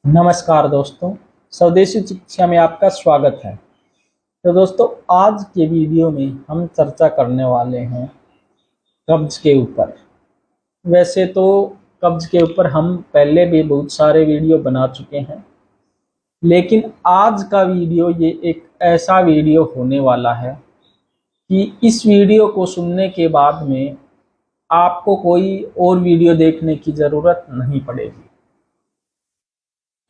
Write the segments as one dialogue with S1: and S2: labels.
S1: नमस्कार दोस्तों, स्वदेशी चिकित्सा में आपका स्वागत है। तो दोस्तों, आज के वीडियो में हम चर्चा करने वाले हैं कब्ज के ऊपर। वैसे तो कब्ज के ऊपर हम पहले भी बहुत सारे वीडियो बना चुके हैं, लेकिन आज का वीडियो ये एक ऐसा वीडियो होने वाला है कि इस वीडियो को सुनने के बाद में आपको कोई और वीडियो देखने की ज़रूरत नहीं पड़ेगी।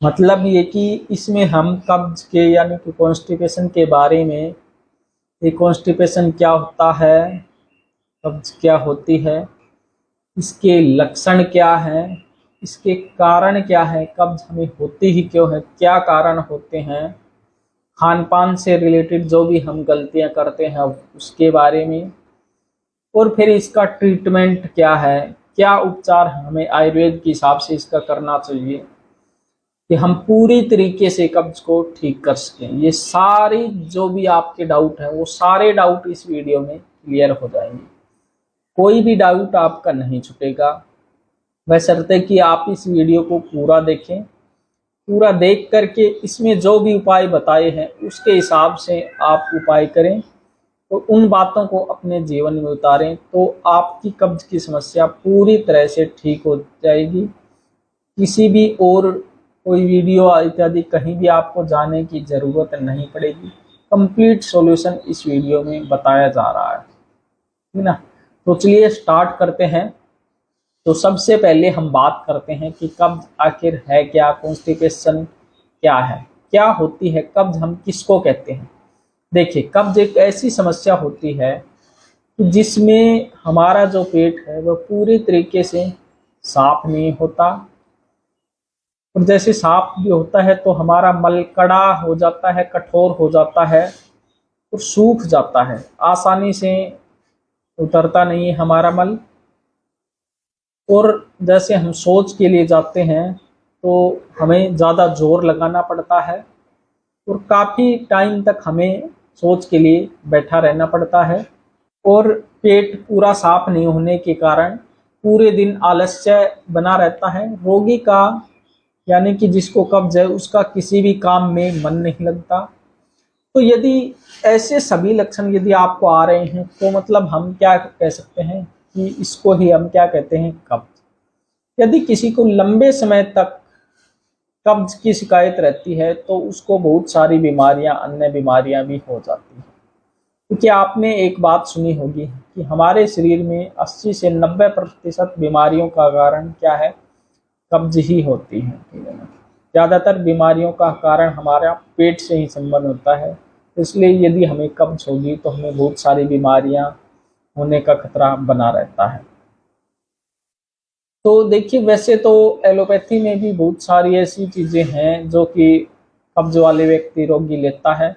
S1: मतलब ये कि इसमें हम कब्ज के यानी कि कॉन्स्टिपेशन के बारे में, ये कॉन्स्टिपेशन क्या होता है, कब्ज क्या होती है, इसके लक्षण क्या हैं, इसके कारण क्या है, कब्ज हमें होती ही क्यों है, क्या कारण होते हैं, खान पान से रिलेटेड जो भी हम गलतियां करते हैं उसके बारे में, और फिर इसका ट्रीटमेंट क्या है, क्या उपचार हमें आयुर्वेद के हिसाब से इसका करना चाहिए कि हम पूरी तरीके से कब्ज को ठीक कर सकें। ये सारी जो भी आपके डाउट हैं वो सारे डाउट इस वीडियो में क्लियर हो जाएंगे। कोई भी डाउट आपका नहीं छूटेगा, बशर्ते कि आप इस वीडियो को पूरा देखें। पूरा देख करके इसमें जो भी उपाय बताए हैं उसके हिसाब से आप उपाय करें, तो उन बातों को अपने जीवन में उतारें तो आपकी कब्ज की समस्या पूरी तरह से ठीक हो जाएगी। किसी भी और कोई वीडियो इत्यादि कहीं भी आपको जाने की ज़रूरत नहीं पड़ेगी। कंप्लीट सॉल्यूशन इस वीडियो में बताया जा रहा है, ठीक ना। तो चलिए स्टार्ट करते हैं। तो सबसे पहले हम बात करते हैं कि कब्ज आखिर है क्या, कॉन्स्टिपेशन क्या है, क्या होती है कब्ज, हम किसको कहते हैं। देखिए, कब्ज एक ऐसी समस्या होती है कि जिसमें हमारा जो पेट है वह पूरी तरीके से साफ नहीं होता, और जैसे साफ भी होता है तो हमारा मल कड़ा हो जाता है, कठोर हो जाता है और सूख जाता है, आसानी से उतरता नहीं है हमारा मल। और जैसे हम शौच के लिए जाते हैं तो हमें ज़्यादा जोर लगाना पड़ता है और काफ़ी टाइम तक हमें शौच के लिए बैठा रहना पड़ता है, और पेट पूरा साफ नहीं होने के कारण पूरे दिन आलस्य बना रहता है। रोगी का यानी कि जिसको कब्ज है उसका किसी भी काम में मन नहीं लगता। तो यदि ऐसे सभी लक्षण यदि आपको आ रहे हैं तो मतलब हम क्या कह सकते हैं कि इसको ही हम क्या कहते हैं, कब्ज। यदि किसी को लंबे समय तक कब्ज की शिकायत रहती है तो उसको बहुत सारी बीमारियां, अन्य बीमारियां भी हो जाती हैं। क्योंकि आपने एक बात सुनी होगी कि हमारे शरीर में 80 से 90% बीमारियों का कारण क्या है, कब्ज ही होती है, ठीक है ना। ज़्यादातर बीमारियों का कारण हमारा पेट से ही संबंध होता है, इसलिए यदि हमें कब्ज होगी तो हमें बहुत सारी बीमारियां होने का खतरा बना रहता है। तो देखिए, वैसे तो एलोपैथी में भी बहुत सारी ऐसी चीज़ें हैं जो कि कब्ज वाले व्यक्ति रोगी लेता है,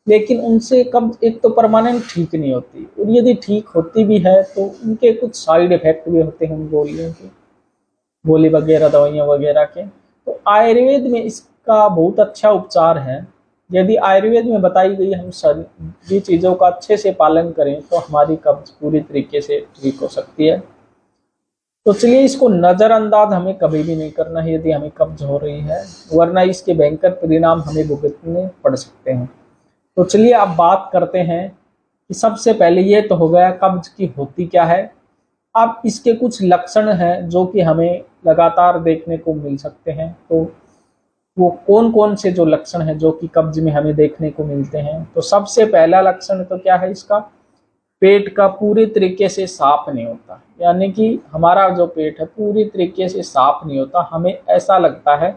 S1: लेकिन उनसे कब्ज एक तो परमानेंट ठीक नहीं होती, और यदि ठीक होती भी है तो उनके कुछ साइड इफेक्ट भी होते हैं उन गोलियों के, गोली वगैरह, दवाइयाँ वगैरह के। तो आयुर्वेद में इसका बहुत अच्छा उपचार है। यदि आयुर्वेद में बताई गई हम सभी चीज़ों का अच्छे से पालन करें तो हमारी कब्ज पूरी तरीके से ठीक हो सकती है। तो चलिए, इसको नज़रअंदाज हमें कभी भी नहीं करना है यदि हमें कब्ज हो रही है, वरना इसके भयंकर परिणाम हमें भुगतने पड़ सकते हैं। तो चलिए अब बात करते हैं कि सबसे पहले ये तो हो गया कब्ज की होती क्या है। अब इसके कुछ लक्षण हैं जो कि हमें लगातार देखने को मिल सकते हैं। तो वो कौन कौन से जो लक्षण हैं जो कि कब्ज में हमें देखने को मिलते हैं। तो सबसे पहला लक्षण तो क्या है इसका, पेट का पूरी तरीके से साफ नहीं होता, यानी कि हमारा जो पेट है पूरी तरीके से साफ नहीं होता। हमें ऐसा लगता है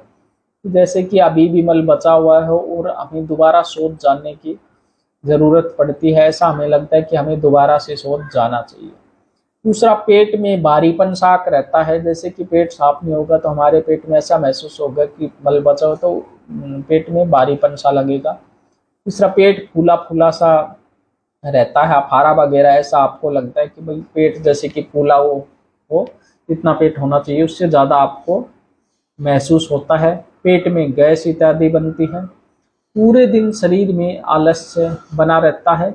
S1: जैसे कि अभी भी मल बचा हुआ है और हमें दोबारा शौच जाने की ज़रूरत पड़ती है, ऐसा हमें लगता है कि हमें दोबारा से शौच जाना चाहिए। दूसरा, पेट में भारीपन सा रहता है, जैसे कि पेट साफ नहीं होगा तो हमारे पेट में ऐसा महसूस होगा कि मल बचा हो, तो पेट में भारीपन सा लगेगा। तीसरा, पेट फूला फूला सा रहता है, अफारा वगैरह ऐसा आपको लगता है कि भाई पेट जैसे कि फूला हो, जितना पेट होना चाहिए उससे ज़्यादा आपको महसूस होता है। पेट में गैस इत्यादि बनती है। पूरे दिन शरीर में आलस्य बना रहता है।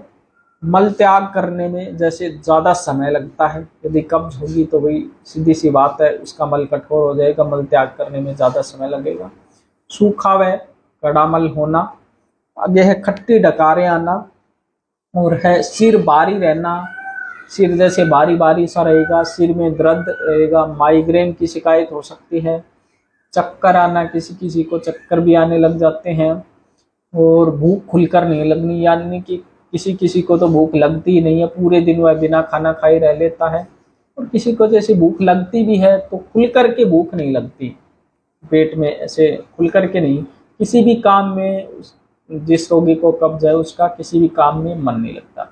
S1: मल त्याग करने में जैसे ज़्यादा समय लगता है, यदि कब्ज होगी तो भाई सीधी सी बात है उसका मल कठोर हो जाएगा, मल त्याग करने में ज़्यादा समय लगेगा। सूखा व कड़ामल होना। आगे है खट्टी डकारें आना, और है सिर भारी रहना, सिर जैसे भारी भारी सा रहेगा, सिर में दर्द रहेगा, माइग्रेन की शिकायत हो सकती है। चक्कर आना, किसी किसी को चक्कर भी आने लग जाते हैं। और भूख खुलकर नहीं लगनी, यानी कि किसी किसी को तो भूख लगती ही नहीं है, पूरे दिन वह बिना खाना खाए रह लेता है। और किसी को जैसे भूख लगती भी है तो खुल करके भूख नहीं लगती, पेट में ऐसे खुल करके नहीं, किसी भी काम में जिस रोगी को कब्ज है उसका किसी भी काम में मन नहीं लगता।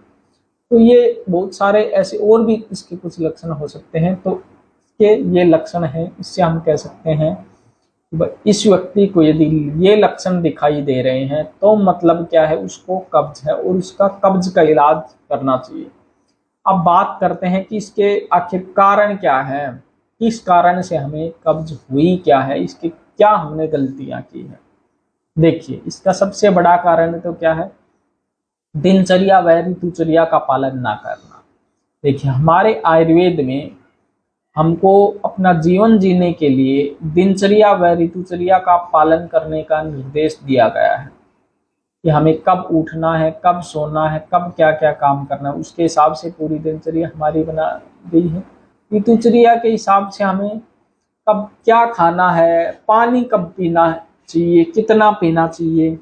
S1: तो ये बहुत सारे ऐसे और भी इसके कुछ लक्षण हो सकते हैं। तो इसके ये लक्षण हैं, इससे हम कह सकते हैं इस व्यक्ति को यदि ये लक्षण दिखाई दे रहे हैं तो मतलब क्या है, उसको कब्ज है और उसका कब्ज का इलाज करना चाहिए। अब बात करते हैं कि इसके आखिर कारण क्या है, किस कारण से हमें कब्ज हुई क्या है, इसके क्या हमने गलतियां की है। देखिए, इसका सबसे बड़ा कारण तो क्या है, दिनचर्या व ऋतुचर्या का पालन ना करना। देखिए, हमारे आयुर्वेद में हमको अपना जीवन जीने के लिए दिनचर्या व ऋतुचर्या का पालन करने का निर्देश दिया गया है कि हमें कब उठना है, कब सोना है, कब क्या क्या काम करना है, उसके हिसाब से पूरी दिनचर्या हमारी बना गई है। ऋतुचर्या के हिसाब से हमें कब क्या खाना है, पानी कब पीना चाहिए, कितना पीना चाहिए,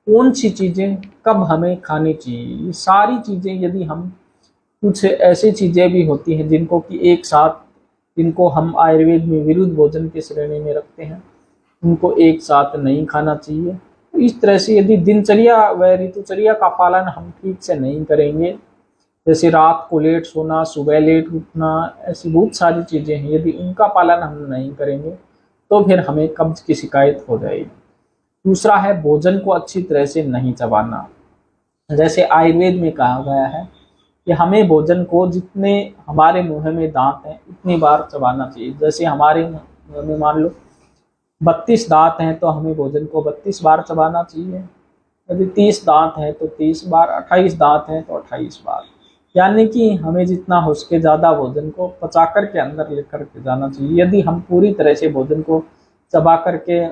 S1: कौन सी चीज़ें कब हमें खानी चाहिए, ये सारी चीज़ें यदि हम, कुछ ऐसी चीज़ें भी होती हैं जिनको कि एक साथ, जिनको हम आयुर्वेद में विरुद्ध भोजन की श्रेणी में रखते हैं, उनको एक साथ नहीं खाना चाहिए। तो इस तरह से यदि दिनचर्या व ऋतुचर्या का पालन हम ठीक से नहीं करेंगे, जैसे रात को लेट सोना, सुबह लेट उठना, ऐसी बहुत सारी चीज़ें हैं, यदि उनका पालन हम नहीं करेंगे तो फिर हमें कब्ज की शिकायत हो जाएगी। दूसरा है भोजन को अच्छी तरह से नहीं चबाना। जैसे आयुर्वेद में कहा गया है कि हमें भोजन को जितने हमारे मुंह में दांत हैं उतनी बार चबाना चाहिए। जैसे हमारे मुंह में मान लो 32 दांत हैं तो हमें भोजन को 32 बार चबाना चाहिए। यदि 30 दांत हैं तो 30 बार, 28 दांत हैं तो 28 बार, यानी कि हमें जितना हो सके ज़्यादा भोजन को पचा कर के अंदर लेकर के जाना चाहिए। यदि हम पूरी तरह से भोजन को चबा करके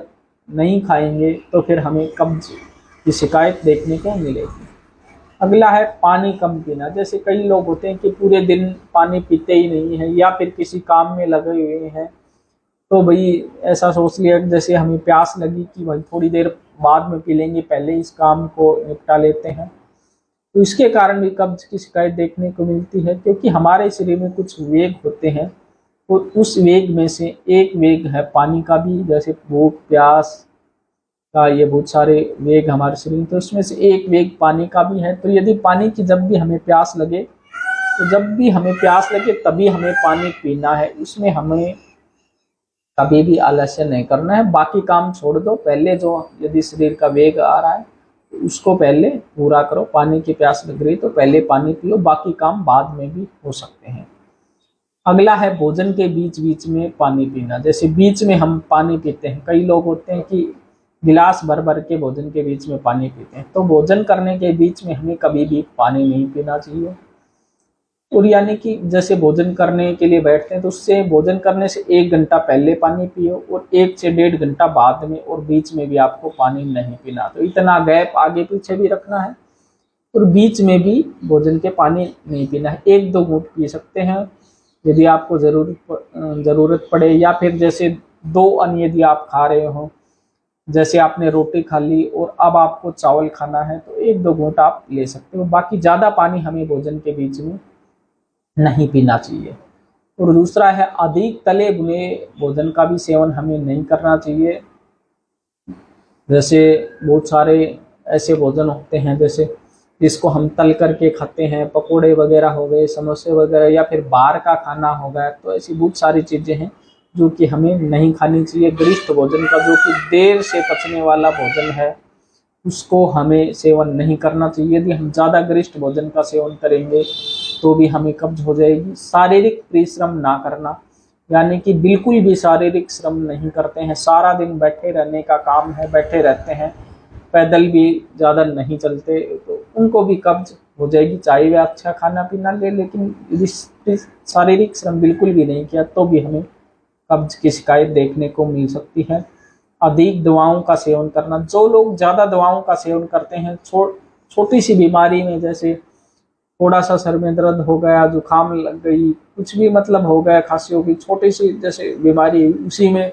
S1: नहीं खाएंगे तो फिर हमें कब्ज की शिकायत देखने को मिलेगी। अगला है पानी कम पीना। जैसे कई लोग होते हैं कि पूरे दिन पानी पीते ही नहीं है या फिर किसी काम में लगे हुए हैं, तो भाई ऐसा सोच लिया जैसे हमें प्यास लगी कि भाई थोड़ी देर बाद में पी लेंगे, पहले इस काम को निपटा लेते हैं। तो इसके कारण भी कब्ज की शिकायत देखने को मिलती है, क्योंकि हमारे शरीर में कुछ वेग होते हैं और उस वेग में से एक वेग है पानी का भी, जैसे भूख प्यास का, ये बहुत सारे वेग हमारे शरीर में, तो उसमें से एक वेग पानी का भी है। तो यदि पानी की जब भी हमें प्यास लगे, तो जब भी हमें प्यास लगे तभी हमें पानी पीना है। इसमें हमें कभी भी आलस्य नहीं करना है, बाकी काम छोड़ दो, पहले जो यदि शरीर का वेग आ रहा है तो उसको पहले पूरा करो। पानी की प्यास लग रही तो पहले पानी पियो, बाकी काम बाद में भी हो सकते हैं। अगला है भोजन के बीच बीच में पानी पीना। जैसे बीच में हम पानी पीते हैं, कई लोग होते हैं कि गिलास भर भर के भोजन के बीच में पानी पीते हैं, तो भोजन करने के बीच में हमें कभी भी पानी नहीं पीना चाहिए। और यानी कि जैसे भोजन करने के लिए बैठते हैं तो उससे भोजन करने से 1 घंटा पहले पानी पियो और 1 से 1.5 घंटा बाद में, और बीच में भी आपको पानी नहीं पीना। तो इतना गैप आगे पीछे भी रखना है और बीच में भी भोजन के पानी नहीं पीना है। 1-2 घूंट पी सकते हैं यदि आपको ज़रूरत पड़े, या फिर जैसे 2 अन्न यदि आप खा रहे हो, जैसे आपने रोटी खा ली और अब आपको चावल खाना है तो 1-2 घूंट आप ले सकते हो। बाकी ज़्यादा पानी हमें भोजन के बीच में नहीं पीना चाहिए। और दूसरा है अधिक तले भुने भोजन का भी सेवन हमें नहीं करना चाहिए। जैसे बहुत सारे ऐसे भोजन होते हैं जैसे जिसको हम तल करके खाते हैं, पकोड़े वगैरह हो गए, समोसे वगैरह, या फिर बाहर का खाना हो गया, तो ऐसी बहुत सारी चीज़ें हैं जो कि हमें नहीं खानी चाहिए। गरिष्ठ भोजन का, जो कि देर से पचने वाला भोजन है, उसको हमें सेवन नहीं करना चाहिए। यदि हम ज़्यादा गरिष्ठ भोजन का सेवन करेंगे तो भी हमें कब्ज हो जाएगी। शारीरिक परिश्रम ना करना, यानी कि बिल्कुल भी शारीरिक श्रम नहीं करते हैं, सारा दिन बैठे रहने का काम है, बैठे रहते हैं, पैदल भी ज़्यादा नहीं चलते, तो उनको भी कब्ज हो जाएगी, चाहे वे अच्छा खाना पीना ले, लेकिन यदि शारीरिक श्रम बिल्कुल भी नहीं किया तो भी हमें कब्ज की शिकायत देखने को मिल सकती है। अधिक दवाओं का सेवन करना। जो लोग ज़्यादा दवाओं का सेवन करते हैं, छोटी सी बीमारी में, जैसे थोड़ा सा सर में दर्द हो गया, जुकाम लग गई, कुछ भी मतलब हो गया, खांसी हो गई, छोटी सी जैसे बीमारी, उसी में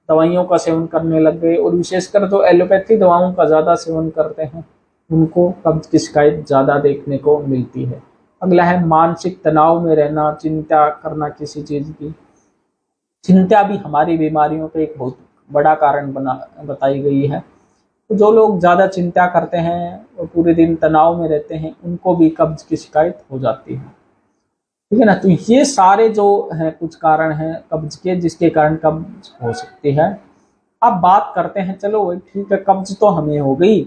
S1: दवाइयों का सेवन करने लग गए, और विशेषकर जो एलोपैथी दवाओं का ज़्यादा सेवन करते हैं उनको कब्ज की शिकायत ज़्यादा देखने को मिलती है। अगला है मानसिक तनाव में रहना, चिंता करना किसी चीज़ की। चिंता भी हमारी बीमारियों का एक बहुत बड़ा कारण बताई गई है। तो जो लोग ज़्यादा चिंता करते हैं और पूरे दिन तनाव में रहते हैं, उनको भी कब्ज की शिकायत हो जाती है। ठीक है ना। तो ये सारे जो हैं कुछ कारण हैं कब्ज के, जिसके कारण कब्ज हो सकती है। अब बात करते हैं, चलो भाई ठीक है, कब्ज तो हमें हो गई,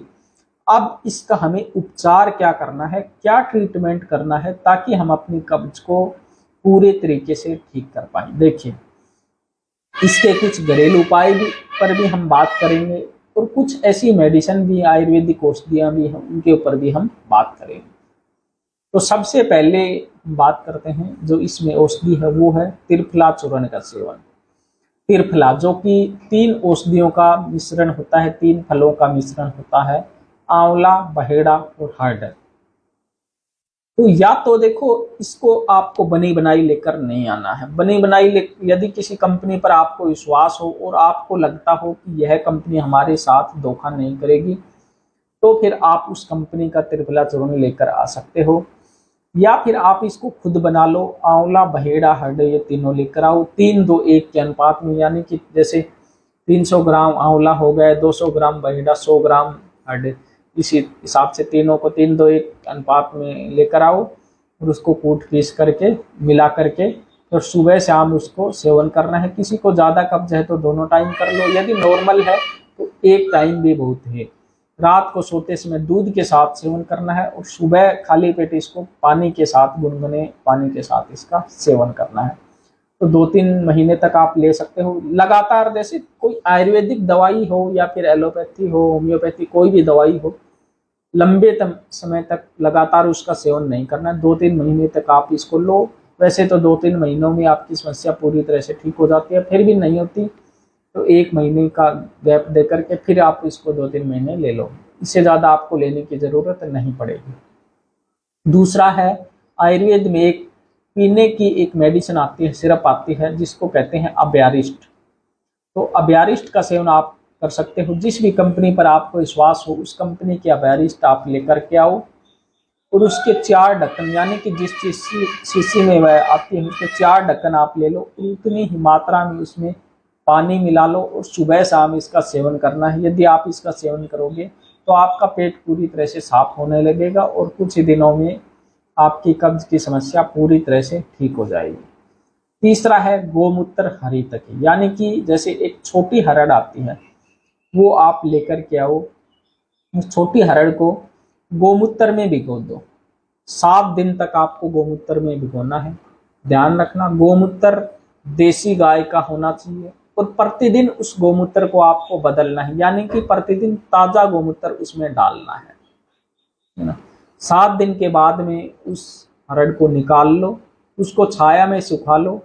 S1: अब इसका हमें उपचार क्या करना है, क्या ट्रीटमेंट करना है ताकि हम अपनी कब्ज को पूरे तरीके से ठीक कर पाए। देखिए, इसके कुछ घरेलू उपाय पर भी हम बात करेंगे, और कुछ ऐसी मेडिसिन भी, आयुर्वेदिक औषधियाँ भी हम उनके ऊपर भी हम बात करेंगे। तो सबसे पहले बात करते हैं, जो इसमें औषधि है वो है त्रिफला चूर्ण का सेवन। त्रिफला जो कि 3 औषधियों का मिश्रण होता है, 3 फलों का मिश्रण होता है, आंवला, बहेड़ा और हर्ड। तो या तो देखो, इसको आपको बनी बनाई लेकर नहीं आना है। बनी बनाई यदि किसी कंपनी पर आपको विश्वास हो और आपको लगता हो कि यह कंपनी हमारे साथ धोखा नहीं करेगी, तो फिर आप उस कंपनी का त्रिफला चूर्ण लेकर आ सकते हो, या फिर आप इसको खुद बना लो। आंवला, बहेड़ा, हर्ड ये तीनों लेकर आओ 3-2-1 के अनुपात में, यानी कि जैसे 300 ग्राम आंवला हो गए, 200 ग्राम बहेड़ा, 100 ग्राम हर्ड, इसी हिसाब से तीनों को 3-2-1 अनुपात में लेकर आओ, और उसको कूट पीस करके मिला करके और सुबह शाम उसको सेवन करना है। किसी को ज़्यादा कब्ज है तो दोनों टाइम कर लो, यदि नॉर्मल है तो एक टाइम भी बहुत है। रात को सोते समय दूध के साथ सेवन करना है, और सुबह खाली पेट इसको पानी के साथ, गुनगुने पानी के साथ इसका सेवन करना है। तो 2-3 महीने तक आप ले सकते हो लगातार। जैसे कोई आयुर्वेदिक दवाई हो या फिर एलोपैथी हो, होम्योपैथी, कोई भी दवाई हो, लंबे समय तक लगातार उसका सेवन नहीं करना है। 2-3 महीने तक आप इसको लो। वैसे तो 2-3 महीनों में आपकी समस्या पूरी तरह से ठीक हो जाती है, फिर भी नहीं होती तो 1 महीने का गैप दे करके फिर आप इसको 2-3 महीने ले लो, इससे ज़्यादा आपको लेने की ज़रूरत नहीं पड़ेगी। दूसरा है, आयुर्वेद में एक पीने की एक मेडिसिन आती है, सिरप आती है, जिसको कहते हैं अभ्यारिष्ट। तो अभ्यारिष्ट का सेवन आप कर सकते हो। जिस भी कंपनी पर आपको विश्वास हो, उस कंपनी की अभ्यारिष्ट आप लेकर के आओ, और उसके 4 ढक्कन, यानी कि जिस शीशी में वह आती है उसके 4 ढक्कन आप ले लो, उतनी ही मात्रा में उसमें पानी मिला लो, और सुबह शाम इसका सेवन करना है। यदि आप इसका सेवन करोगे तो आपका पेट पूरी तरह से साफ होने लगेगा, और कुछ ही दिनों में आपकी कब्ज की समस्या पूरी तरह से ठीक हो जाएगी। तीसरा है गोमूत्र हरितकी, यानी कि जैसे एक छोटी हरड़ आती है, वो आप लेकर के आओ। उस छोटी हरड़ को गोमूत्र में भिगो दो। 7 दिन तक आपको गोमूत्र में भिगोना है। ध्यान रखना, गोमूत्र देसी गाय का होना चाहिए, और प्रतिदिन उस गोमूत्र को आपको बदलना है, यानी कि प्रतिदिन ताज़ा गोमूत्र उसमें डालना है ना। 7 दिन के बाद में उस हरड़ को निकाल लो, उसको छाया में सुखा लो,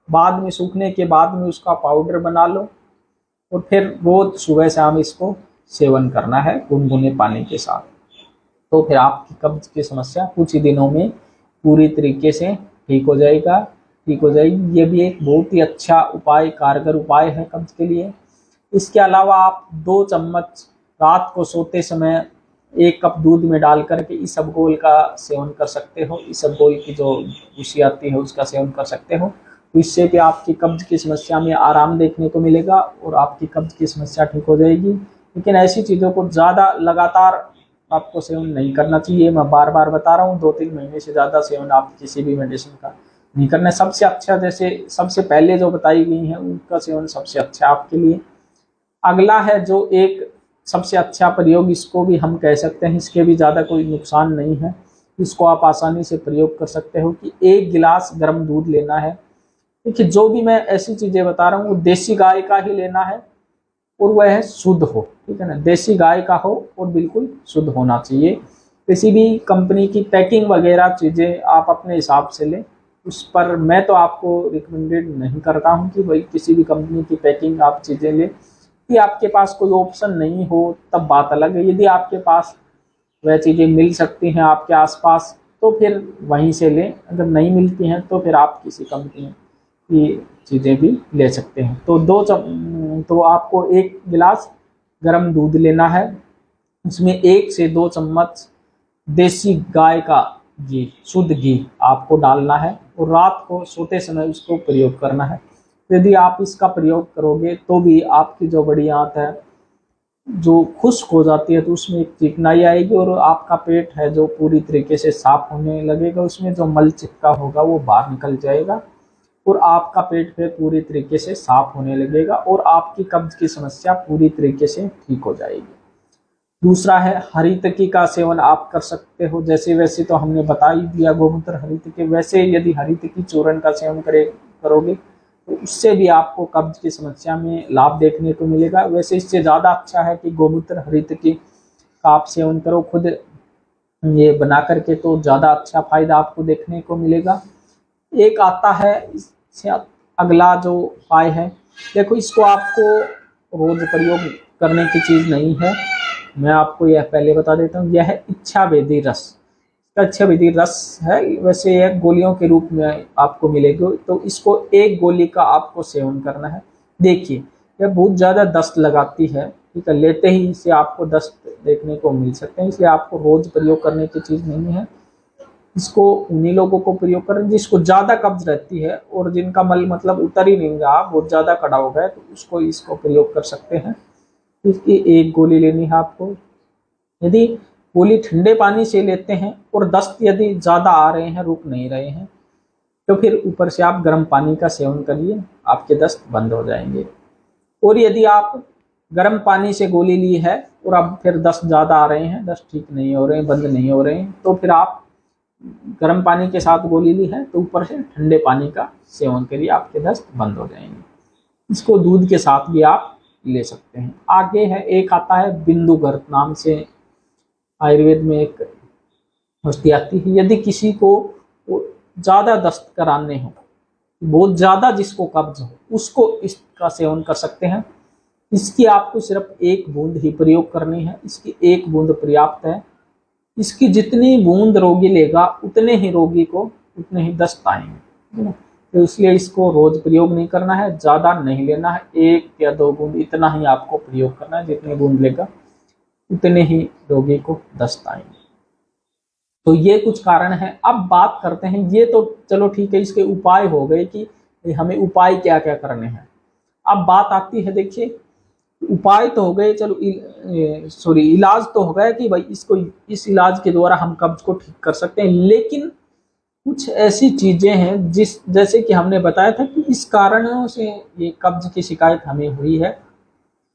S1: बाद में सूखने के बाद में उसका पाउडर बना लो, और फिर रोज सुबह शाम इसको सेवन करना है गुनगुने पानी के साथ। तो फिर आपकी कब्ज की समस्या कुछ ही दिनों में पूरी तरीके से ठीक हो जाएगी। ये भी एक बहुत ही अच्छा उपाय, कारगर उपाय है कब्ज के लिए। इसके अलावा आप 2 चम्मच रात को सोते समय 1 कप दूध में डाल करके इसबगोल का सेवन कर सकते हो। इसबगोल की जो भूसी आती है उसका सेवन कर सकते हो। तो इससे भी आपकी कब्ज की समस्या में आराम देखने को मिलेगा, और आपकी कब्ज की समस्या ठीक हो जाएगी। लेकिन ऐसी चीज़ों को ज़्यादा लगातार आपको सेवन नहीं करना चाहिए। मैं बार बार बता रहा हूँ, 2-3 महीने से ज़्यादा सेवन आप किसी भी मेडिसिन का नहीं करना है। सबसे अच्छा, जैसे सबसे पहले जो बताई गई हैं उनका सेवन सबसे अच्छा आपके लिए। अगला है जो एक सबसे अच्छा प्रयोग, इसको भी हम कह सकते हैं, इसके भी ज़्यादा कोई नुकसान नहीं है, इसको आप आसानी से प्रयोग कर सकते हो, कि 1 गिलास गर्म दूध लेना है। देखिए, जो भी मैं ऐसी चीज़ें बता रहा हूँ वो देसी गाय का ही लेना है, और वह है शुद्ध हो, ठीक है ना, देसी गाय का हो और बिल्कुल शुद्ध होना चाहिए। किसी भी कंपनी की पैकिंग वगैरह चीज़ें आप अपने हिसाब से लें, उस पर मैं तो आपको रिकमेंडेड नहीं करता हूं कि भाई किसी भी कंपनी की पैकिंग आप चीज़ें लें। यदि आपके पास कोई ऑप्शन नहीं हो तब बात अलग है। यदि आपके पास वह चीज़ें मिल सकती हैं आपके आसपास तो फिर वहीं से लें, अगर नहीं मिलती हैं तो फिर आप किसी कंपनी की चीज़ें भी ले सकते हैं। तो आपको 1 गिलास गर्म दूध लेना है, उसमें 1 से 2 चम्मच देसी गाय का घी, शुद्ध घी आपको डालना है और रात को सोते समय उसको प्रयोग करना है। यदि आप इसका प्रयोग करोगे तो भी आपकी जो बड़ी आंत है जो खुश्क हो जाती है तो उसमें एक चिकनाई आएगी और आपका पेट है जो पूरी तरीके से साफ होने लगेगा, उसमें जो मल चिपका होगा वो बाहर निकल जाएगा और आपका पेट फिर पूरी तरीके से साफ होने लगेगा और आपकी कब्ज की समस्या पूरी तरीके से ठीक हो जाएगी। दूसरा है हरितकी का सेवन आप कर सकते हो। जैसे वैसे तो हमने बता ही दिया गोमूत्र हरितकी, वैसे यदि हरितकी चूर्ण का सेवन करोगे तो उससे भी आपको कब्ज की समस्या में लाभ देखने को मिलेगा। वैसे इससे ज़्यादा अच्छा है कि गोमूत्र हरितकी का आप सेवन करो खुद ये बना करके, तो ज़्यादा अच्छा फायदा आपको देखने को मिलेगा। एक आता है इससे अगला जो उपाय है, देखो इसको आपको रोज प्रयोग करने की चीज़ नहीं है, मैं आपको यह पहले बता देता हूँ। यह है इच्छा वेदी रस, इच्छा वेदी रस है, वैसे यह गोलियों के रूप में आपको मिलेगी। तो इसको 1 गोली का आपको सेवन करना है। देखिए यह बहुत ज़्यादा दस्त लगाती है, ठीक है, लेते ही इसे आपको दस्त देखने को मिल सकते हैं, इसलिए आपको रोज प्रयोग करने की चीज़ नहीं है। इसको उन्हीं लोगों को प्रयोग करें जिसको ज़्यादा कब्ज रहती है और जिनका मल मतलब उतर ही नहीं रहा, बहुत ज़्यादा कड़ा हो गया, तो इसको प्रयोग कर सकते हैं। इसकी 1 गोली लेनी है आपको। यदि गोली ठंडे पानी से लेते हैं और दस्त यदि ज़्यादा आ रहे हैं, रुक नहीं रहे हैं, तो फिर ऊपर से आप गर्म पानी का सेवन करिए, आपके दस्त बंद हो जाएंगे। और यदि आप गर्म पानी से गोली ली है और अब फिर दस्त ज़्यादा आ रहे हैं, दस्त ठीक नहीं हो रहे हैं, बंद नहीं हो रहे हैं, तो फिर आप गर्म पानी के साथ गोली ली है तो ऊपर से ठंडे पानी का सेवन करिए, आपके दस्त बंद हो जाएंगे। इसको दूध के साथ भी आप ले सकते हैं। आगे है एक आता है बिंदुघर नाम से, आयुर्वेद में एक औषधि आती है। यदि किसी को ज़्यादा दस्त कराने हो, बहुत ज़्यादा जिसको कब्ज हो, उसको इसका सेवन कर सकते हैं। इसकी आपको सिर्फ 1 बूंद ही प्रयोग करनी है, इसकी 1 बूंद पर्याप्त है। इसकी जितनी बूंद रोगी लेगा उतने ही रोगी को उतने ही दस्त आएंगे, तो इसलिए इसको रोज प्रयोग नहीं करना है, ज़्यादा नहीं लेना है, 1 या 2 बूंद इतना ही आपको प्रयोग करना है। जितनी बूंद लेगा उतने ही रोगी को दस्त आएंगे। तो ये कुछ कारण है। अब बात करते हैं, ये तो चलो ठीक है, इसके उपाय हो गए कि हमें उपाय क्या क्या करने हैं। अब बात आती है, देखिए उपाय तो हो गए, चलो इलाज तो हो गया कि भाई इस इलाज के द्वारा हम कब्ज को ठीक कर सकते हैं, लेकिन कुछ ऐसी चीजें हैं जैसे कि हमने बताया था कि इस कारणों से ये कब्ज की शिकायत हमें हुई है।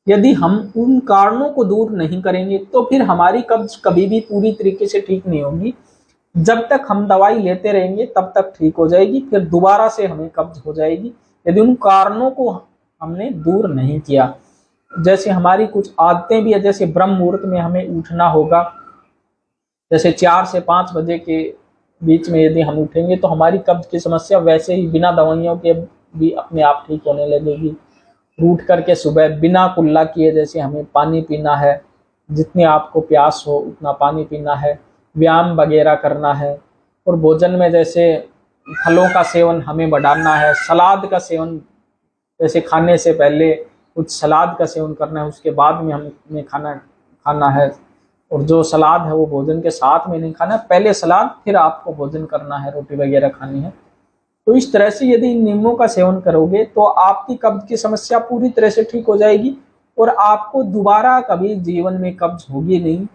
S1: यदि हम उन कारणों को दूर नहीं करेंगे तो फिर हमारी कब्ज कभी भी पूरी तरीके से ठीक नहीं होगी। जब तक हम दवाई लेते रहेंगे तब तक ठीक हो जाएगी, फिर दोबारा से हमें कब्ज हो जाएगी यदि उन कारणों को हमने दूर नहीं किया। जैसे हमारी कुछ आदतें भी है, जैसे ब्रह्म मुहूर्त में हमें उठना होगा, जैसे 4 से 5 बजे के बीच में यदि हम उठेंगे तो हमारी कब्ज की समस्या वैसे ही बिना दवाइयों के भी अपने आप ठीक होने लगेगी। उठ करके सुबह बिना कुल्ला किए जैसे हमें पानी पीना है, जितनी आपको प्यास हो उतना पानी पीना है, व्यायाम वगैरह करना है, और भोजन में जैसे फलों का सेवन हमें बढ़ाना है, सलाद का सेवन जैसे खाने से पहले कुछ सलाद का सेवन करना है, उसके बाद में हमें खाना है, और जो सलाद है वो भोजन के साथ में नहीं खाना है, पहले सलाद फिर आपको भोजन करना है, रोटी वगैरह खानी है। तो इस तरह से यदि इन नियमों का सेवन करोगे तो आपकी कब्ज की समस्या पूरी तरह से ठीक हो जाएगी और आपको दोबारा कभी जीवन में कब्ज होगी नहीं,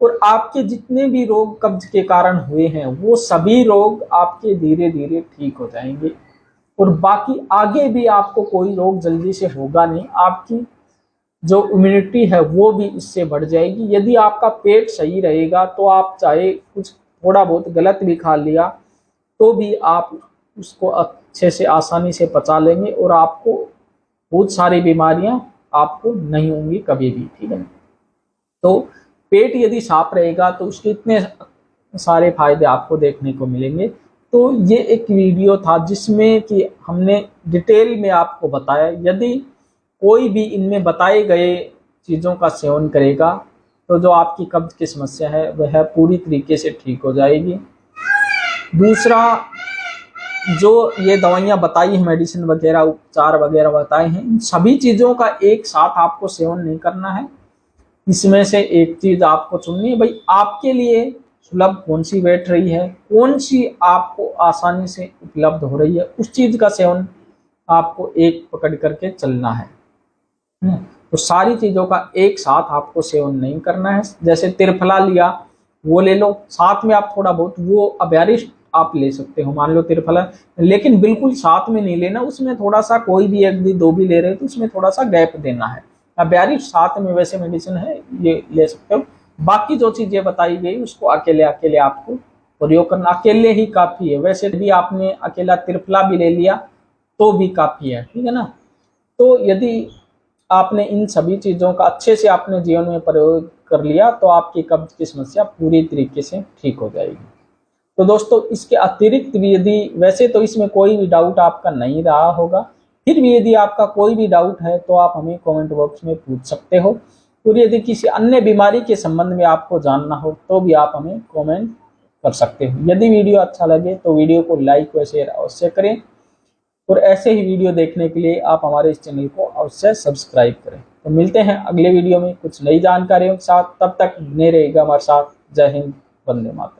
S1: और आपके जितने भी रोग कब्ज के कारण हुए हैं वो सभी रोग आपके धीरे धीरे ठीक हो जाएंगे, और बाकी आगे भी आपको कोई रोग जल्दी से होगा नहीं। आपकी जो इम्यूनिटी है वो भी इससे बढ़ जाएगी। यदि आपका पेट सही रहेगा तो आप चाहे कुछ थोड़ा बहुत गलत भी खा लिया तो भी आप उसको अच्छे से आसानी से पचा लेंगे और आपको बहुत सारी बीमारियां आपको नहीं होंगी कभी भी, ठीक है। तो पेट यदि साफ रहेगा तो उसके इतने सारे फायदे आपको देखने को मिलेंगे। तो ये एक वीडियो था जिसमें कि हमने डिटेल में आपको बताया, यदि कोई भी इनमें बताए गए चीज़ों का सेवन करेगा तो जो आपकी कब्ज की समस्या है वह पूरी तरीके से ठीक हो जाएगी। दूसरा, जो ये दवाइयाँ बताई हैं, मेडिसिन वगैरह, उपचार वगैरह बताए हैं, इन सभी चीज़ों का एक साथ आपको सेवन नहीं करना है। इसमें से एक चीज़ आपको चुननी है। भाई आपके लिए सुलभ कौन सी बैठ रही है, कौन सी आपको आसानी से उपलब्ध हो रही है, उस चीज़ का सेवन आपको एक पकड़ करके चलना है। तो सारी चीज़ों का एक साथ आपको सेवन नहीं करना है। जैसे त्रिफला लिया, वो ले लो, साथ में आप थोड़ा बहुत वो अभ्यारिष्ट आप ले सकते हो, मान लो त्रिफला, लेकिन बिल्कुल साथ में नहीं लेना, उसमें थोड़ा सा कोई भी एक भी दो भी ले रहे हो तो उसमें थोड़ा सा गैप देना है। अभ्यारिष्ट साथ में वैसे मेडिसिन है, ये ले सकते हो। बाकी जो चीज़ें बताई गई उसको अकेले अकेले आपको प्रयोग करना, अकेले ही काफ़ी है। वैसे भी आपने अकेला त्रिफला भी ले लिया तो भी काफ़ी है, ठीक है ना। तो यदि आपने इन सभी चीज़ों का अच्छे से अपने जीवन में प्रयोग कर लिया तो आपकी कब्ज की समस्या पूरी तरीके से ठीक हो जाएगी। तो दोस्तों, इसके अतिरिक्त भी यदि, वैसे तो इसमें कोई भी डाउट आपका नहीं रहा होगा, फिर भी यदि आपका कोई भी डाउट है तो आप हमें कमेंट बॉक्स में पूछ सकते हो। और यदि किसी अन्य बीमारी के संबंध में आपको जानना हो तो भी आप हमें कमेंट कर सकते हो। यदि वीडियो अच्छा लगे तो वीडियो को लाइक व शेयर अवश्य करें, और ऐसे ही वीडियो देखने के लिए आप हमारे इस चैनल को अवश्य सब्सक्राइब करें। तो मिलते हैं अगले वीडियो में कुछ नई जानकारियों के साथ, तब तक बने रहिएगा हमारे साथ। जय हिंद, वंदे मातरम।